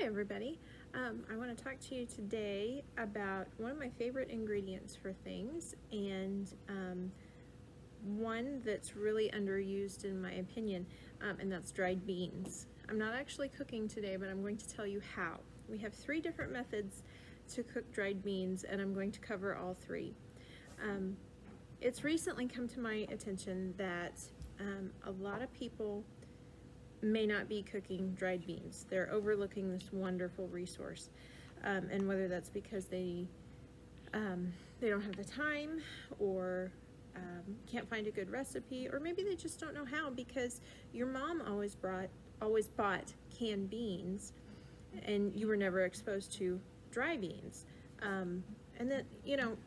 Hi everybody. I want to talk to you today about one of my favorite ingredients for things and one that's really underused in my opinion, and that's dried beans. I'm not actually cooking today, but I'm going to tell you how. We have 3 different methods to cook dried beans, and I'm going to cover all 3. It's recently come to my attention that a lot of people may not be cooking dried beans. They're overlooking this wonderful resource, and whether that's because they don't have the time, or can't find a good recipe, or maybe they just don't know how because your mom always bought canned beans, and you were never exposed to dry beans. And that,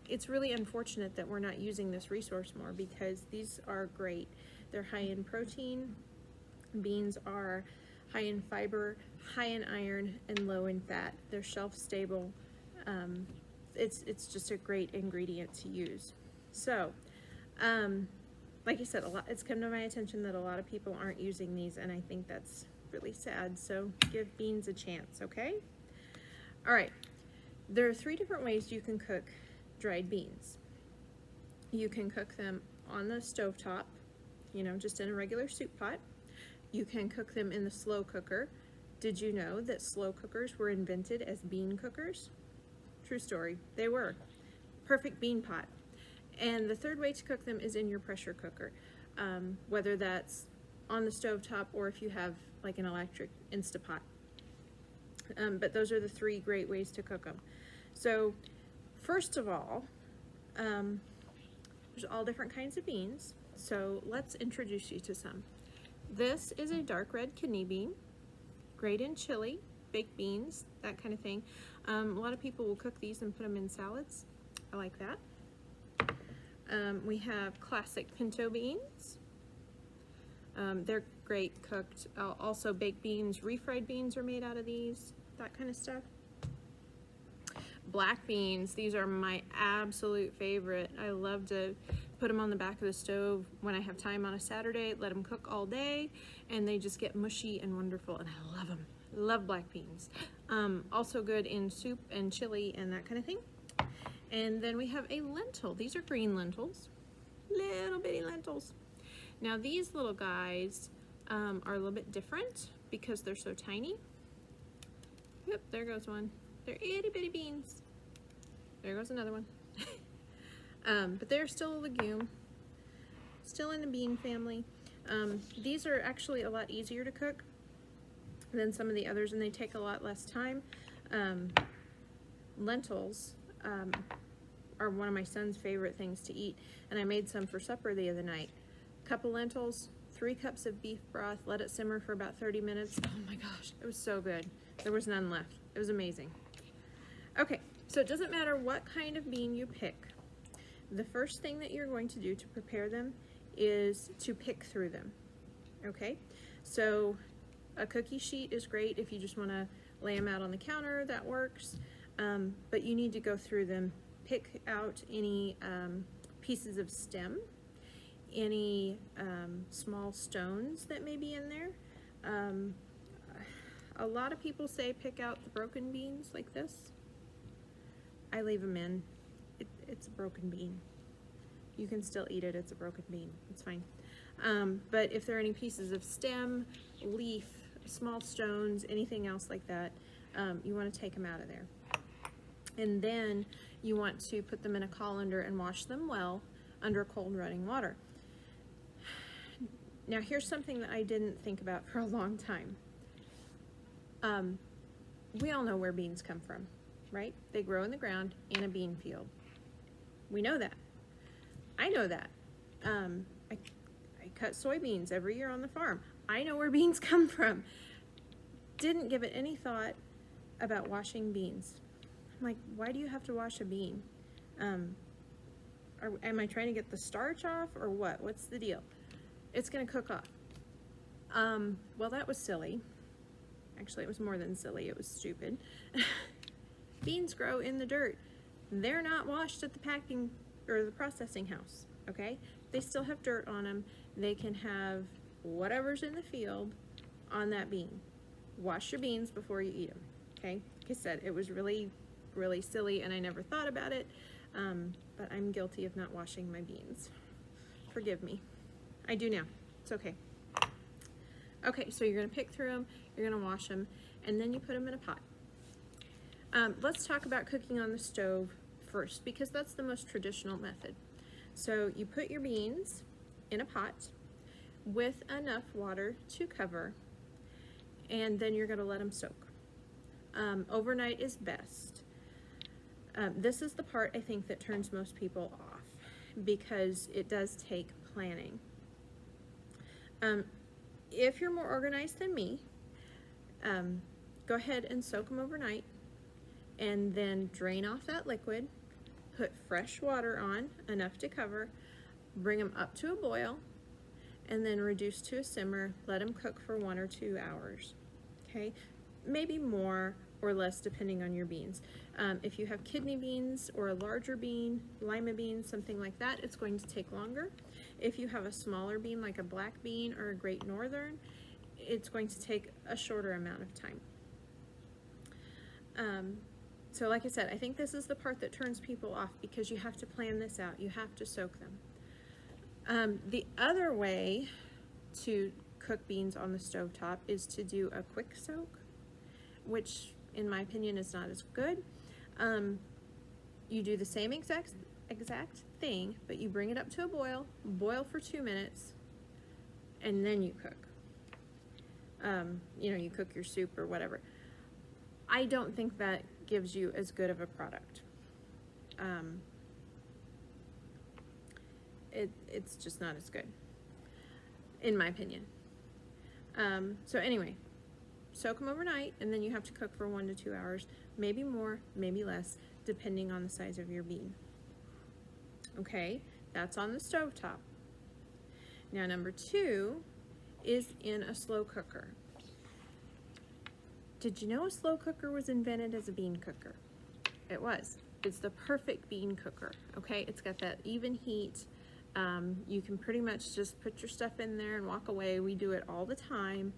it's really unfortunate that we're not using this resource more, because these are great. They're high in protein. Beans are high in fiber, high in iron, and low in fat. They're shelf stable. It's just a great ingredient to use. So, like I said, it's come to my attention that a lot of people aren't using these, and I think that's really sad. So give beans a chance, okay? All right. There are 3 different ways you can cook dried beans. You can cook them on the stovetop, just in a regular soup pot. You can cook them in the slow cooker. Did you know that slow cookers were invented as bean cookers? True story, they were. Perfect bean pot. And the 3rd way to cook them is in your pressure cooker, whether that's on the stovetop or if you have like an electric Instapot. But those are the 3 great ways to cook them. So first of all, there's all different kinds of beans. So let's introduce you to some. This is a dark red kidney bean, great in chili, baked beans, that kind of thing. A lot of people will cook these and put them in salads. I like that. We have classic pinto beans. They're great cooked. Also baked beans, refried beans are made out of these, that kind of stuff. Black beans, these are my absolute favorite. I love to put them on the back of the stove when I have time on a Saturday, let them cook all day, and they just get mushy and wonderful, and I love them. Love black beans. Also good in soup and chili and that kind of thing. And then we have a lentil. These are green lentils, little bitty lentils. Now these little guys are a little bit different because they're so tiny. Yep, there goes one. They're itty bitty beans. There goes another one. But they're still a legume, still in the bean family. These are actually a lot easier to cook than some of the others, and they take a lot less time. Lentils are one of my son's favorite things to eat, and I made some for supper the other night. Cup of lentils, 3 cups of beef broth, let it simmer for about 30 minutes. Oh my gosh, it was so good. There was none left. It was amazing. Okay, so it doesn't matter what kind of bean you pick. The first thing that you're going to do to prepare them is to pick through them, okay? So a cookie sheet is great if you just want to lay them out on the counter, that works. But you need to go through them, pick out any pieces of stem, any small stones that may be in there. A lot of people say pick out the broken beans like this. I leave them in. It's a broken bean. You can still eat it, it's a broken bean, it's fine. But if there are any pieces of stem, leaf, small stones, anything else like that, you want to take them out of there. And then you want to put them in a colander and wash them well under cold running water. Now here's something that I didn't think about for a long time. We all know where beans come from, right? They grow in the ground in a bean field. We know that. I know that. I cut soybeans every year on the farm. I know where beans come from. Didn't give it any thought about washing beans. I'm like, why do you have to wash a bean? Am I trying to get the starch off or what? What's the deal? It's gonna cook off. Well, that was silly. Actually, it was more than silly, it was stupid. Beans grow in the dirt. They're not washed at the packing or the processing house, okay? They still have dirt on them. They can have whatever's in the field on that bean. Wash your beans before you eat them. okay? Like I said, it was really, really silly and I never thought about it, but I'm guilty of not washing my beans. Forgive me. I do now. It's okay. Okay, so you're gonna pick through them, you're gonna wash them, and then you put them in a pot. Let's talk about cooking on the stove first, because that's the most traditional method. So you put your beans in a pot with enough water to cover, and then you're gonna let them soak. Overnight is best. This is the part I think that turns most people off, because it does take planning. If you're more organized than me, go ahead and soak them overnight and then drain off that liquid, put fresh water on, enough to cover, bring them up to a boil, and then reduce to a simmer, let them cook for 1 or 2 hours, okay? Maybe more or less depending on your beans. If you have kidney beans or a larger bean, lima beans, something like that, it's going to take longer. If you have a smaller bean like a black bean or a Great Northern, it's going to take a shorter amount of time. So like I said, I think this is the part that turns people off, because you have to plan this out. You have to soak them. The other way to cook beans on the stovetop is to do a quick soak, which in my opinion is not as good. You do the same exact thing, but you bring it up to a boil for 2 minutes, and then you cook. You know, you cook your soup or whatever. I don't think that gives you as good of a product. It's just not as good, in my opinion. So anyway, soak them overnight, and then you have to cook for 1 to 2 hours, maybe more, maybe less, depending on the size of your bean. Okay, that's on the stovetop. Now number 2 is in a slow cooker. Did you know a slow cooker was invented as a bean cooker? It was. It's the perfect bean cooker, okay? It's got that even heat. You can pretty much just put your stuff in there and walk away. We do it all the time.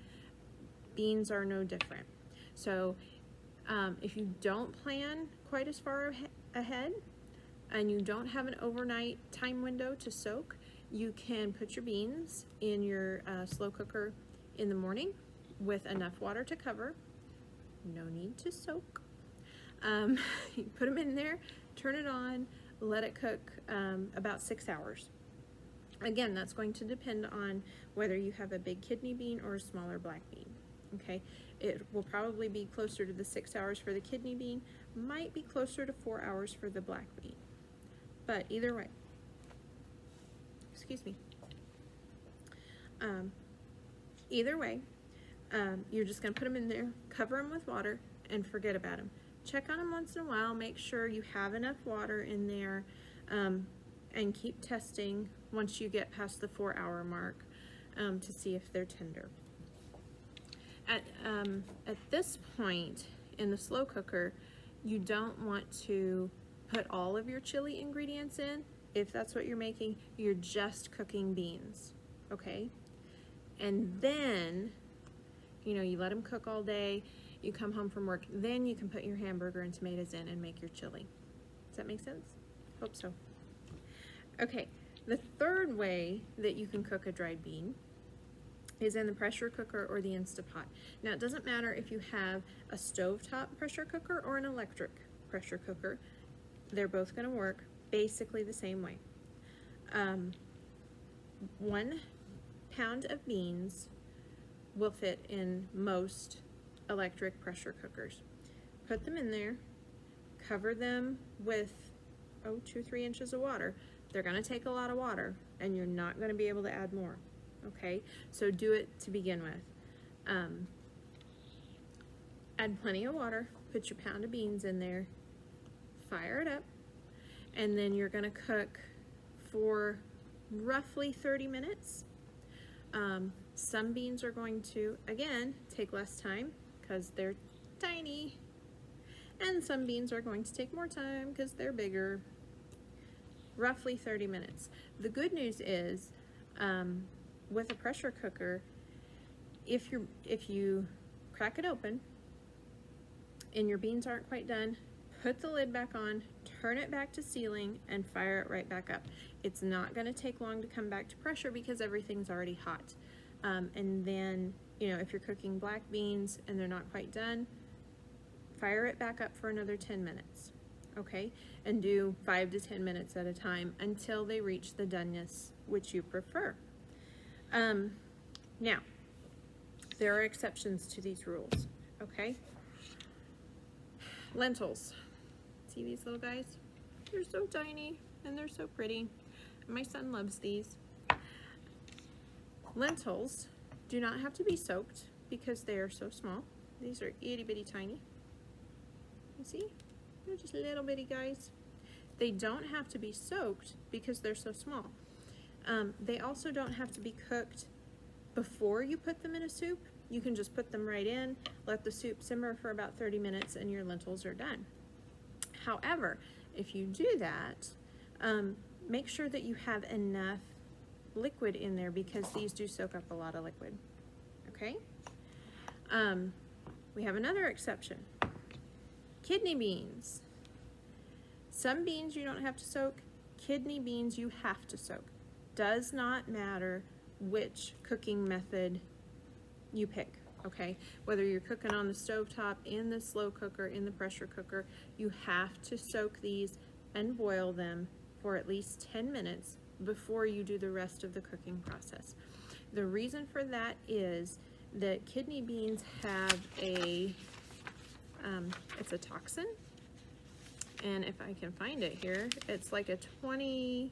Beans are no different. So if you don't plan quite as far ahead and you don't have an overnight time window to soak, you can put your beans in your slow cooker in the morning with enough water to cover. No need to soak. You put them in there, turn it on, let it cook about 6 hours. Again, that's going to depend on whether you have a big kidney bean or a smaller black bean. Okay, it will probably be closer to the 6 hours for the kidney bean, might be closer to 4 hours for the black bean. But either way, excuse me. Either way, you're just going to put them in there, cover them with water, and forget about them. Check on them once in a while, make sure you have enough water in there, and keep testing once you get past the 4 hour mark to see if they're tender. At this point in the slow cooker, you don't want to put all of your chili ingredients in. If that's what you're making, you're just cooking beans, okay? And then, you know, you let them cook all day, you come home from work, then you can put your hamburger and tomatoes in and make your chili. Does that make sense? Hope so. Okay, the third way that you can cook a dried bean is in the pressure cooker or the Instapot. Now, it doesn't matter if you have a stovetop pressure cooker or an electric pressure cooker. They're both gonna work basically the same way. 1 pound of beans will fit in most electric pressure cookers. Put them in there, cover them with 2-3 inches of water. They're gonna take a lot of water and you're not gonna be able to add more. Okay, so do it to begin with. Add plenty of water, put your pound of beans in there, fire it up, and then you're gonna cook for roughly 30 minutes. Some beans are going to, again, take less time because they're tiny, and some beans are going to take more time because they're bigger. Roughly 30 minutes. The good news is, with a pressure cooker, if you crack it open and your beans aren't quite done, put the lid back on, turn it back to sealing, and fire it right back up. It's not going to take long to come back to pressure because everything's already hot. And then, you know, if you're cooking black beans and they're not quite done, fire it back up for another 10 minutes, okay? And do 5 to 10 minutes at a time until they reach the doneness which you prefer. Now, there are exceptions to these rules, okay? Lentils. See these little guys? They're so tiny and they're so pretty. My son loves these. Lentils do not have to be soaked because they are so small. These are itty bitty tiny. You see? They're just little bitty guys. They don't have to be soaked because they're so small. They also don't have to be cooked before you put them in a soup. You can just put them right in, let the soup simmer for about 30 minutes, and your lentils are done. However, if you do that, make sure that you have enough liquid in there because these do soak up a lot of liquid, okay? We have another exception. Kidney beans. Some beans you don't have to soak. Kidney beans you have to soak. Does not matter which cooking method you pick, okay? Whether you're cooking on the stovetop, in the slow cooker, in the pressure cooker, you have to soak these and boil them for at least 10 minutes before you do the rest of the cooking process. The reason for that is that kidney beans have a, it's a toxin, and if I can find it here, it's like a 20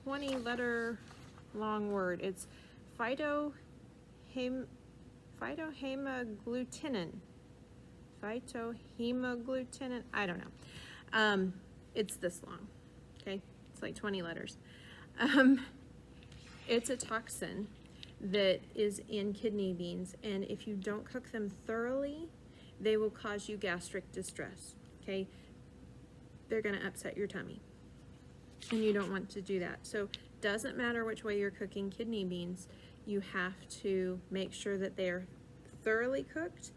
letter long word. It's phytohemagglutinin. Phytohemagglutinin, I don't know. It's this long, okay? It's like 20 letters. It's a toxin that is in kidney beans, and if you don't cook them thoroughly, they will cause you gastric distress, okay? They're gonna upset your tummy, and you don't want to do that. So doesn't matter which way you're cooking kidney beans, you have to make sure that they are thoroughly cooked,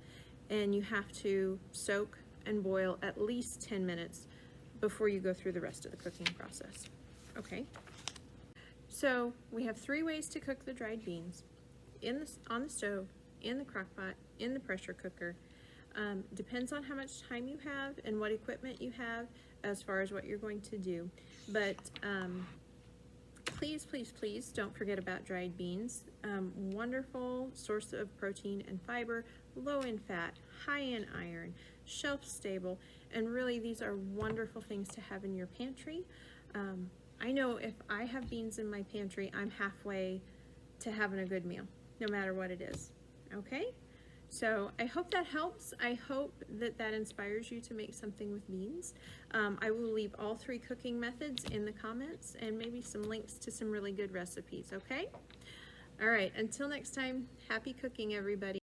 and you have to soak and boil at least 10 minutes before you go through the rest of the cooking process, okay? So we have 3 ways to cook the dried beans: on the stove, in the crock pot, in the pressure cooker. Depends on how much time you have and what equipment you have as far as what you're going to do. But please, please, please don't forget about dried beans. Wonderful source of protein and fiber, low in fat, high in iron, shelf stable, and really these are wonderful things to have in your pantry. I know if I have beans in my pantry, I'm halfway to having a good meal, no matter what it is, okay? So I hope that helps. I hope that that inspires you to make something with beans. I will leave all 3 cooking methods in the comments and maybe some links to some really good recipes, okay? All right, until next time, happy cooking, everybody.